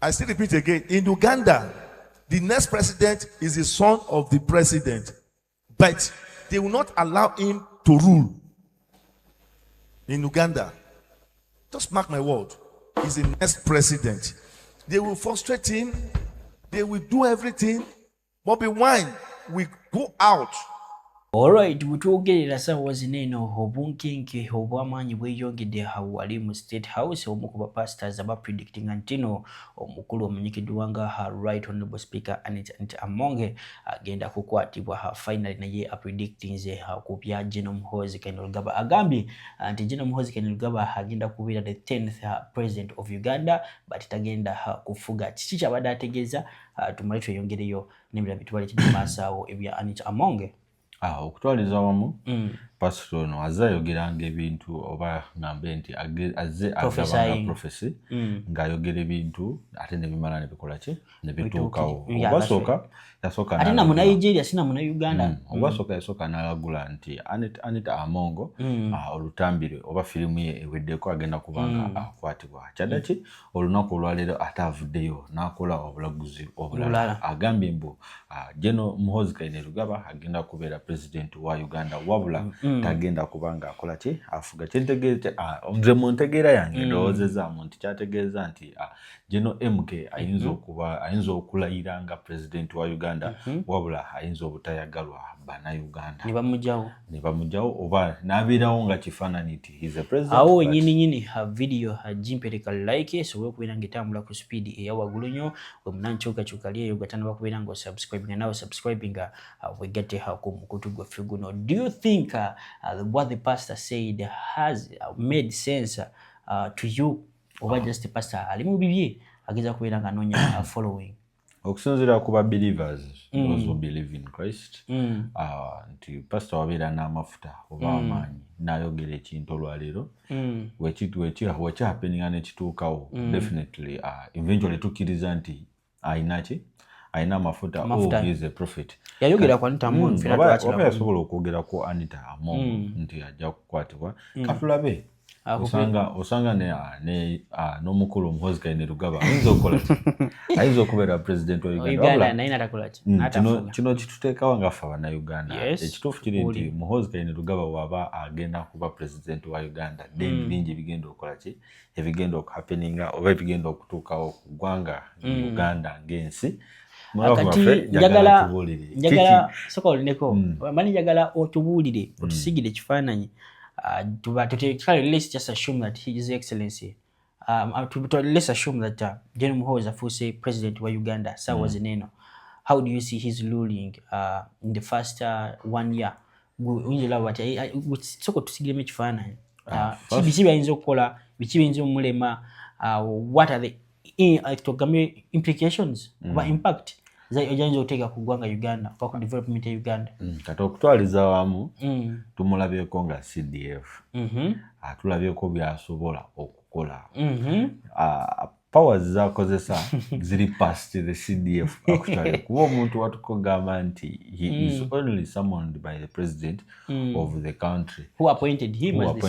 I still repeat again. In Uganda, the next president is the son of the president, but they will not allow him to rule. In Uganda, just mark my word, he's the next president. They will frustrate him, they will do everything. Bobi Wine will go out. Alright, butwogerera ssaawa zino eno obunkenke obw'amaanyi bweyongedde wali mu State House. Omu ku bapastors abapredictinga nti no omukulu omanyikiddwa nga Right Honorable Speaker Anita Amonge agenda kukwatibwa finally naye apredictinze ku bya General Muhoozi Kainerugaba. Agambye nti General Muhoozi Kainerugaba agenda kubeera the 10th president of Uganda but tagenda kufuga. Kiki kyabadde ategeeza? Tumale tweyongereyo n'ebirala bitwale kiri mu maaso awo ebya Anita Amonge. Okutwaliza wamu pastor ono azayogeranga ebintu oba ngambe nti azze agabanga prophecy ng'ayogera ebintu ate ne bimala ne bikola ki ne bituukawo. Obwasooka yasooka ate na mu Nigeria sina mu Uganda. Obwasooka yasooka n'alagula nti Anita Amongo olutambire oba firimu ye eweddeko agenda kubanga akwatibwa. Kyadaki olunaku olwaleero ate avuddeyo n'akola obulaguzi obulala. Agambye mbu General Muhoozi Kainerugaba agenda kubeera president wa Uganda wabula tagenda kubanga akola ki afuga. Kyentegeeza nze mu ntegeera yange ndowoozezaamu nti kyategeeza nti General MK ayinza okulayira nga president wa Uganda wabula ayinza obutayagalwa bannayuganda ne bamugyawo oba n'abeerawo nga kifaananyi nti he's a president. Awo nyini video jimpereka like so okubeera ng'etambula ku speed eya waggulu nnyo bwemunankyukakyuka lyeyo gatandika kubeera ng'osubscribinga nawe subscribinga wegate ku mukutu gwaffe guno. Do you think what the pastor said has made sense to you oba just the pastor ali mu bibye ageza kubeera nga noonya following? Okusinziira ku ba believers those who believe in Christ nti pastor wabeera n'amafuta oba amaanyi n'ayogera ekintu olwaleero wekihappeninga nekituukawo definitely eventually tukkiriza nti ayina amafuta he is a prophet. Yayogera ku Anita Amongo oba yasobola okwogera ku Anita Amongo nti ajja kukwatibwa. Katulabe osanga n'omukulu Muhoozi Kainerugaba ayinza okubeera president wa Uganda. Kino kituteekawo ngaffe abannayuganda. Ekituufu kiri nti Muhoozi Kainerugaba waba agenda kuba president wa Uganda then bingi ebigenda okukola ki ebigenda okuhappeninga oba ebigenda okutuukawo ku ggwanga Uganda ng'ensi. Kati njagala soka olineko mani njagala otubuulire otusigire ekifaananyi let's just assume that His Excellency let's assume that General Muhoozi afuuse president wa Uganda ssaawa zino eno. How do you see his ruling in the first 1 year? Soka tusigiremu ekifaananyi biki byayinza okukola biki biyinza omulema what are the implications oba impact zayinza oteeka ku ggwanga Uganda oba ku development ya Uganda? Kati okutwaliza wamu tumulabyeko nga CDF tulabyeko byasobola okukola. Powers zakozesa ziri past the CDF actually kuba omuntu watukugamba nti he is only summoned by the president of the country who appointed him as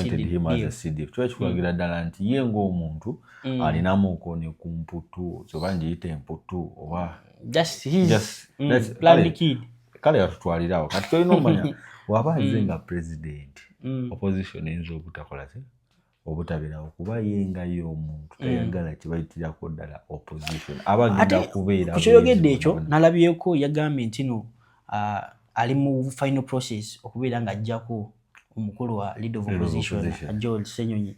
the CDF. Kiba kikulagira ddala nti ye ng'omuntu alinamuko ne ku mputu oba ngiyita emputu oba planned kid kale yatutwalirawo. Kati tolina omanya waba aze nga president opposition eyinza obutakola obutabeerawo kuba yenga y'omuntu tayagala kibayitirako ddala opposition abagenda kubeera. Kukyogedde ekyo nalabyeko yagambye nti no ali mu final process okubeera nga ajjako omukulu wa leader of opposition George Ssenyonyi.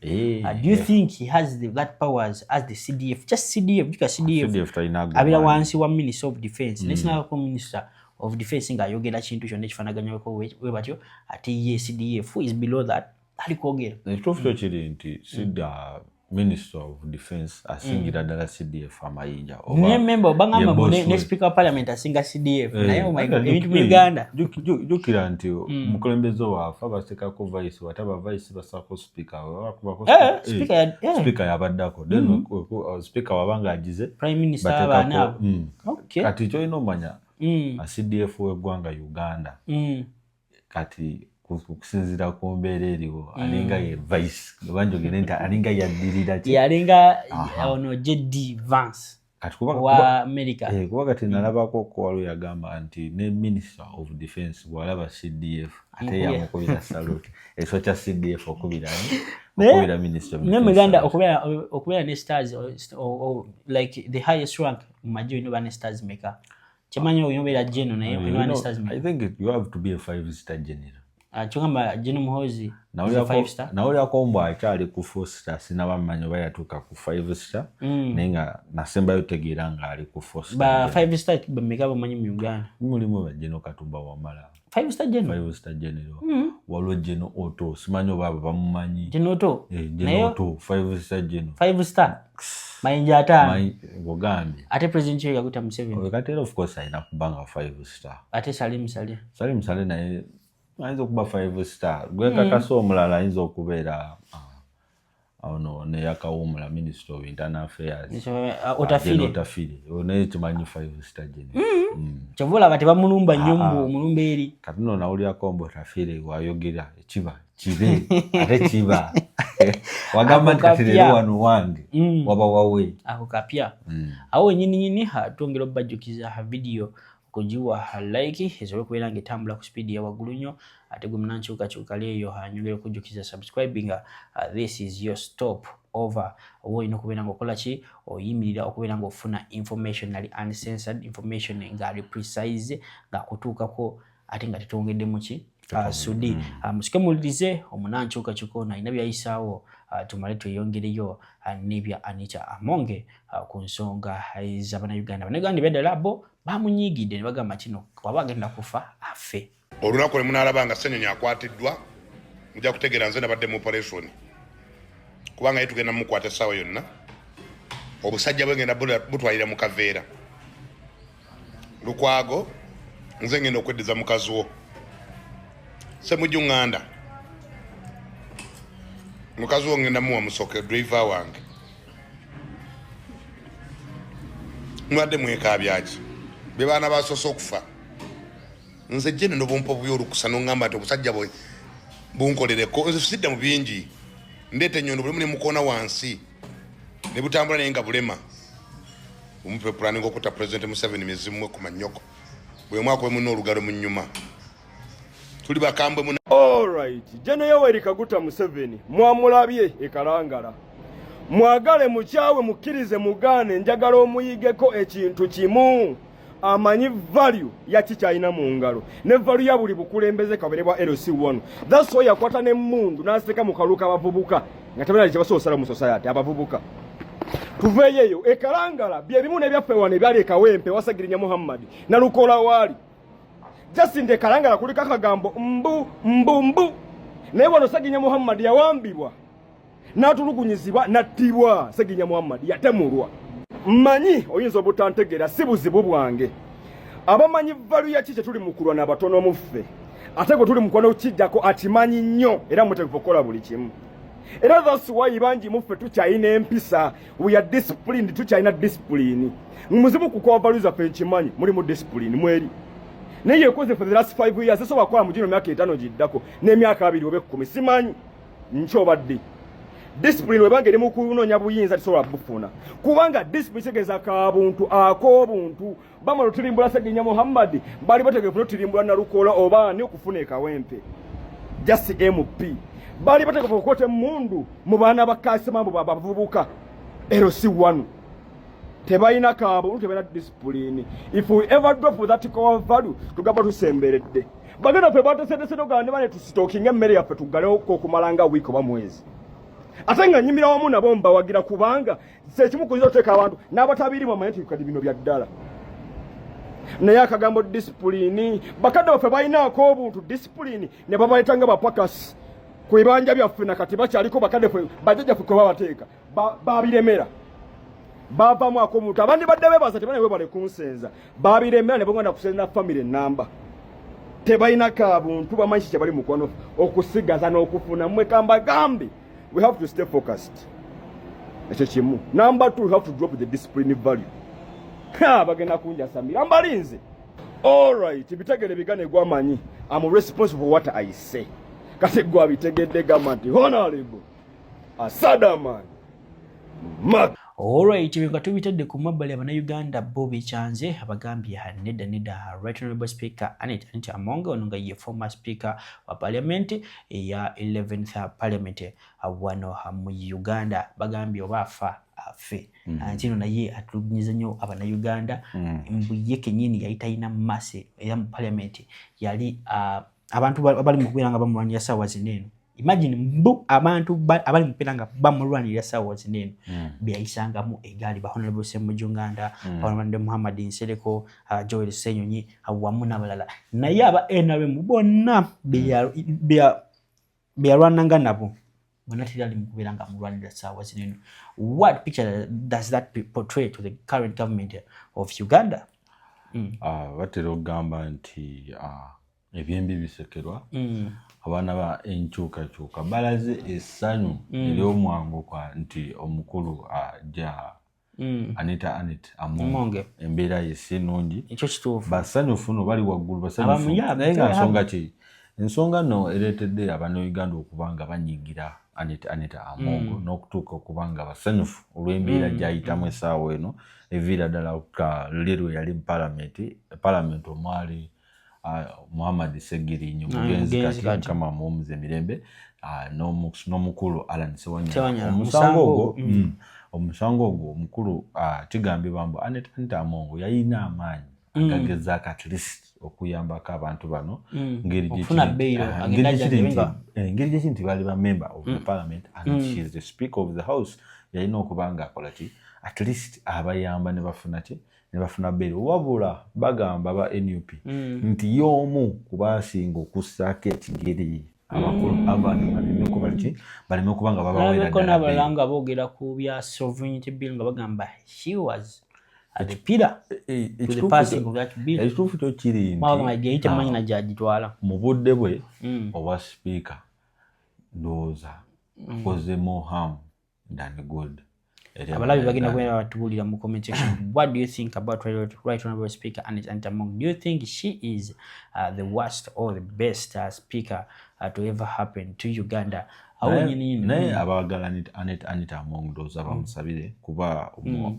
Do you think he has that powers as the CDF? Just CDF because CDF abeera wansi wa Minister of Defence National Minister of Defence ng'ayogera kintu kyonna ekifaanaganyako we batyo ate ye CDF who is below that ali kwogera. Ekituufu kyo kiri nti Minister of Defence asingira ddala CDF amayinja ne member obangamba ne Speaker of Parliament asinga CDF naye ebintu mu Uganda jjukira nti omukulembeze waffe abateekako vice wataba vice basako speaker speaker yabaddako then speaker wabanga agize prime minister abana. Kati kyolina omanya CDF w'eggwanga Uganda kati kusinziira ku mbeera eriwo alinga ye vice banjogere nti alinga yaddirira alinga ono JD Vance wa America kuba kati nalabako ko walo yagamba anti ne Minister of Defense walaba CDF ate yamukubira salute eso cha CDF okubirani okubira Minister of Defense ne Uganda okubira ne stars or like the highest rank major no ban stars maker chimanyo yobera general na yo ban stars maker. I think you have to be a 5-star general. Chungamba General Muhoozi na uli 5-star na uli akombo akyali ku 4-star sinabamanyo bayatuka ku 5-star nenga nasemba yotegeera nga ali ku 4-star ba 5-star bameka bamanyi mu Uganda mulimu ba General Katumba Wamala 5-star general 5-star general walo General Otto simanyo baba bamumanyi General Otto General Otto 5-star general 5-star mayinja atano Bogambi ate president yo yakuta Museveni okatera of course aina kubanga 5-star ate Salim Saleh naye ayinza okuba 5-star gwe kakasa omulala ayinza okubeera ono ne yakawumula Minister of Internal Affairs Otafile naye tumanyi 5-star general kyovula bati bamulumba nyumbu omulumba eri kati no nawuli akombo Otafile wayogera ekiba kibe ate kiba wagamba kati lero wano wange waba wawe ako kapya awo nyini hatongera obajukiza ha video kujiwa like ezole kubeera ngetambula ku speed ya waggulu nnyo ate gwe munankyukakyuka leeyo hanyongera okujukiza subscribing this is your stop over oyina okubeera ngaokola ki oyimirira okubeera ngaofuna information nali uncensored information nga precise nga kutuukako ate nga tetwongedde muki sudi musike mulirize omunankyukakyuka ono alina byayisaawo tumale tweyongereyo nebya Anita Amonge ku nsonga z'Abannayuganda. Abannayuganda beddala bo bamunyiigidde ne bagamba kino waba agenda kufa afe. Olunaku lwe munaalabanga Ssenyonyi akwatiddwa mujja kutegeera nze nabadde mu operation kubanga ye tugenda mukwata essaawa yonna obusajja bwe ngenda butwalira mu kaveera Lukwago nze ngenda okweddiza mukazi wo Ssemujjunganda mukazi wo ngenda muwa musoke driver wange mwadde mwekabyaki be baana basoose okufa nze jene nobumpa byolukusa nongamba nti obusajja bwe bunkolereko sidda mu bingi ndeeta enyondo buli muli mukoona wansi ne butambula naye nga bulema omupe planning okuta President Museveni mizimu ku manyoko bwe mwaka bwe muno olugalo mu nnyuma tuli bakambwe muna. Alright, General Yoweri Kaguta Museveni mwamulabye ekalangala mwagale mukyawe mukkirize mugaane njagala omuyigeko ekintu kimu amanyi value ya kikyayina mu ngalo ne value ya buli bukulembeze kabere bwa LC1. That's why yakwata ne mundu naseka mu kaluka abavubuka nga tabera kibasosala mu society abavubuka tuveyeyo ekalangala bye bimu ne byaffe wane byali ekawempe wasagirinya Muhammad na lukola wali jasinde kalangala kulika kagambo mbu naye wano Saginya Muhammad yawambibwa natulugunyizibwa nattibwa Saginya Muhammad yatemulwa mmanyi oyinza obutantegeera si buzibu bwange abamanyi valu ya kike tuli mukulwa n'abatono muffe ate gwe tuli mukono kijjako atimanyi nnyo era mutegefu okukola buli kimu era that's why bangi muffe tukyayina empisa we are disciplined tukyayina discipline muzimu kukola valu zaffe nkimanyi muli mu discipline mweri naye ekoze for the last 5 years so wakola mujino myaka 5 giddako n'emyaka 2 obe 10 simanyi nkyobadde discipline webange eri mu kunoonya buyinza tisobola bufuna kubanga discipline tegeza kabuntu ak'obuntu bamala otirimbula Saginya Muhammad bali bategefu otirimbula Nalukola oba ne okufuna ekawempe just MP bali bategefu okote mundu mu baana bakasema mbu bavubuka LC1 tebayina kabuntu tebana discipline. If we ever drop that core value tugaba tusemberedde bagenda fe batasedesero gande bane tusitoking emmere yaffe tugalewo okumalanga week oba mwezi ate nga nyimira wamu nabo mbawagira kubanga sekimu kuyiza oteka abantu n'abatabiri mu mayinti kadi bino bya ddala naye akagambo discipline bakadde baffe balinaako obuntu discipline ne babaletanga bapakasi ku ibanja byaffe na kati bakyaliko bakadde ffe bajjajjaffe kwe babateeka babiremera bavamu akomuntu abandi badde bebaza tebane webale kunsenza babiremera ne bongana kusenza family namba tebalina kabuntu bamanyi kye bali mukono okusigaza n'okufuna mmwe kamba gambi. We have to stay focused. Number 2, we have to drop the discipline value. Bagena kunja samira mbalinze. All right, bitegere bigane gwamanyi. I'm responsible for what I say. Kase gwa bitegedde gamanti honorable Asada man. Alright, nga tubitadde ku mabbali Abannayuganda bo bekyanze abagambye nedda Right Honorable Speaker Anita Among ono nga ye former speaker wa parliament eya 11th parliament wano mu Uganda bagambye oba afe anti no naye atulugunyiza nnyo Abannayuganda mbuye kenyini yali talina masse era mu parliament yali abantu abali mu kubeera nga bamulwanira ssaawa zineeno. Imagine mbu abantu abali mpira nga bamulwanira ssaawa zineeno byayisangamu egaali ba Honorable Ssemujjunganda Honorable Muhammad Nsereko Joel Ssenyonyi awamu n'abalala naye aba NRM bonna beyalwananga nabo bonna teri mu kubeera nga mulwanira ssaawa zineeno. What picture does that portray to the current government of Uganda? Batera okugamba nti ebyembi bisekerwa abaana ba enkyukakyuka balaze essanyu ery'omwangu kwa nti omukulu ajja Anita Among embeera ye si nnungi ekyo kituufu basanyufu no bali waggulu basanyufu naye nga nsonga ki ensonga nno ereetedde Abannayuganda okuba nga banyigira Anita Among n'okutuuka okuba nga basanyufu olw'embeera gy'ayitamu essaawa eno eviira ddala ka lirwe yali mu palamenti omwali Muhammad Segirinyo mugenzi kati kama muomuze mirembe n'omukulu Alan Sewanya omusango ogwo omukulu kigambibwa mbu Anita Among yalina amaanyi agagezaako at least okuyambako abantu bano ngeri gyeki nti bali ba member of the parliament and she is the speaker of the house yalina okuba nga akola ki at least abayamba ne bafuna ki ne bafuna bbeeri wabula bagamba ba NUP nti y'omu kubasinga okussaako ekigeri abakulu abantu baleme okuba nga babaweera ddala n'abalanga boogera ku bya sovereignty bill nga bagamba she was at the pillar to the passing of that bill. Ekituufu kyo kiri nti manyina gyagitwala mu budde bwe obwa speaker ndowooza akoze more harm than good. Abalabi bagenda kwera batubulira mu comment section. What do you think about Right Honorable Speaker Anita Among? Do you think she is the worst or the best speaker to ever happen to Uganda? Naye abagala Anita Among ndowooza bamusabire kuba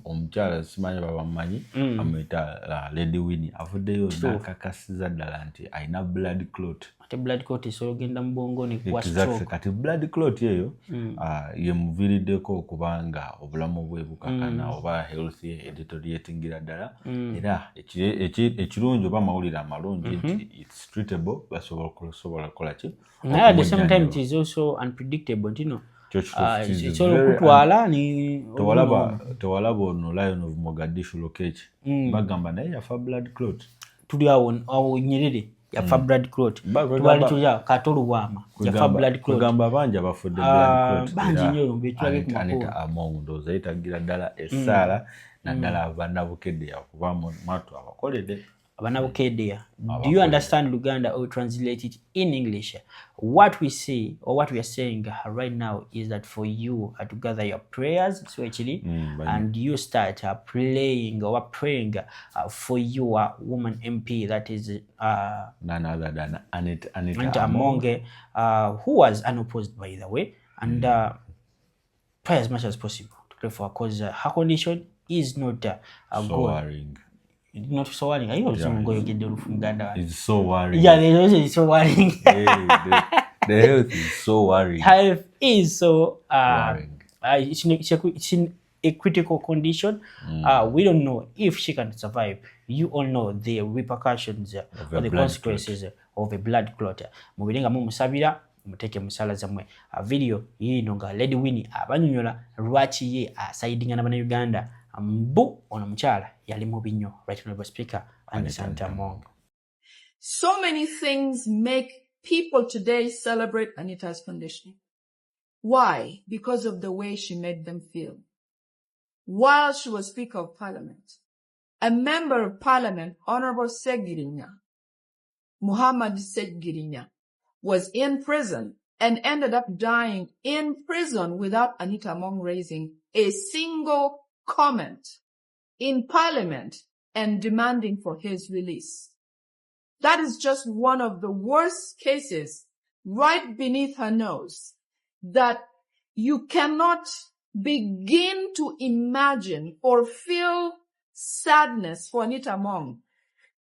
omukyala simanyi babamumanyi amwita Lady Winnie avuddeyo n'akakasiza ddala nti alina blood clot. Ate blood clot esologenda mu bwongo ne kuwa Exactly. stroke. Kati blood clot eyo yemuviiriddeko okubanga obulamu bwe bukakana oba health ye edeterioratingira ddala era ekirungi oba amawulire amalungi nti it's treatable basobola kukola ki Naye at the same time it is also unpredictable ntino ekisobola okutwala ni tewalaba ono Lion of Mogadishu Lokech bagamba naye yafa blood clot tuli awo Nyerere yafa blood clot twali tuya Katoluwama yafa blood clot gamba bangi abafudde blood clot bangi nnyo betulabye ku Anita Among ndowooza yetagira ddala essaala naddala abannabukedde okuba mwatu abakoledde Abanabukedea. Do you understand Luganda or translate it in English? What we say or what we are saying right now is that for you to gather your prayers, so actually, and you start praying for your woman MP, that is none other than Anita Among, who was unopposed by the way, and pray as much as possible to pray for her because her condition is not so good. worrying. Not so worrying. I also go get the roof Uganda. It's so worrying. Yeah, it's so worrying. The health is so worrying. Health is so Worrying. It's in a critical condition. We don't know if she can survive. You all know the repercussions or the consequences of a blood clot. Mubirenga mu musabira muteke musala zamwe. Video yino nga Lady Winnie abanyonyola lwaki ye asidinga n'Abannayuganda mbu ono mukyala yali mu binyo. Right Honorable Speaker Anita Among. So many things make people today celebrate Anita's condition. Why? Because of the way she made them feel. While she was Speaker of Parliament, a member of Parliament, Honorable Segirinya, Muhammad Segirinya, was in prison and ended up dying in prison without Anita Among raising a single comment in Parliament and demanding for his release. That is just one of the worst cases right beneath her nose that you cannot begin to imagine or feel sadness for Anita Among,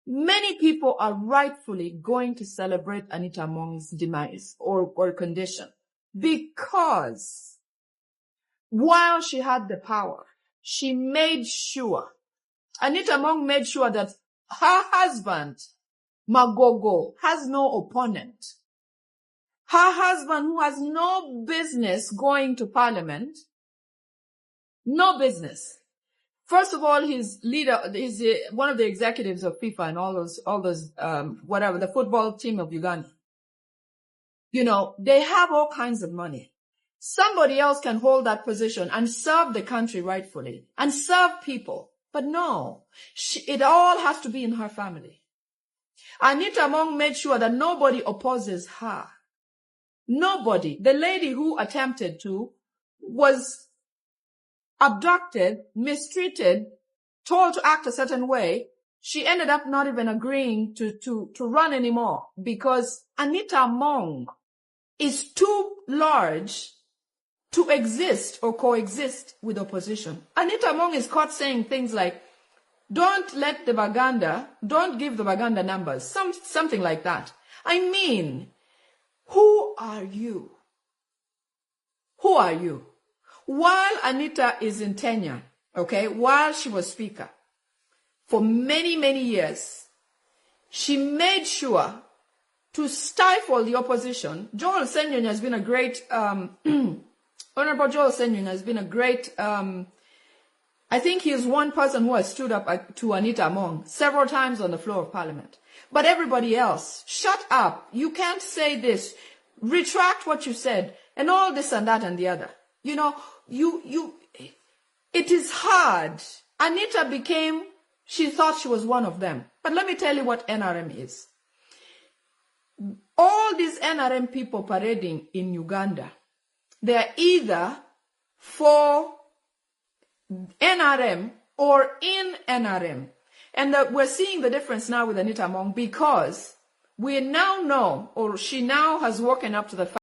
many people are rightfully going to celebrate Anita Among's demise or condition, because while she had the power, she made sure, Anita Among made sure that her husband, Magogo, has no opponent. Her husband, who has no business going to parliament, no business. First of all, he's one of the executives of FIFA and all those, whatever, the football team of Uganda. You know, they have all kinds of money. Somebody else can hold that position and serve the country rightfully and serve people. But no, it all has to be in her family. Anita Among made sure that nobody opposes her. Nobody. The lady who attempted to was abducted, mistreated, told to act a certain way. She ended up not even agreeing to run anymore because Anita Among is too large to exist or coexist with opposition. Anita Among is caught saying things like, don't give the Baganda numbers, something like that. I mean, who are you? Who are you? While Anita is in tenure, okay, while she was speaker, for many, many years, she made sure to stifle the opposition. Joel Senyonyi has been a great, Honorable Joel Senyonyi has been a great, I think he is one person who has stood up to Anita Among several times on the floor of parliament. But everybody else, shut up. You can't say this. Retract what you said and all this and that and the other. You know, it is hard. Anita she thought she was one of them. But let me tell you what NRM is. All these NRM people parading in Uganda, they're either for NRM or in NRM. And we're seeing the difference now with Anita Among because we now know, or she now has woken up to the fact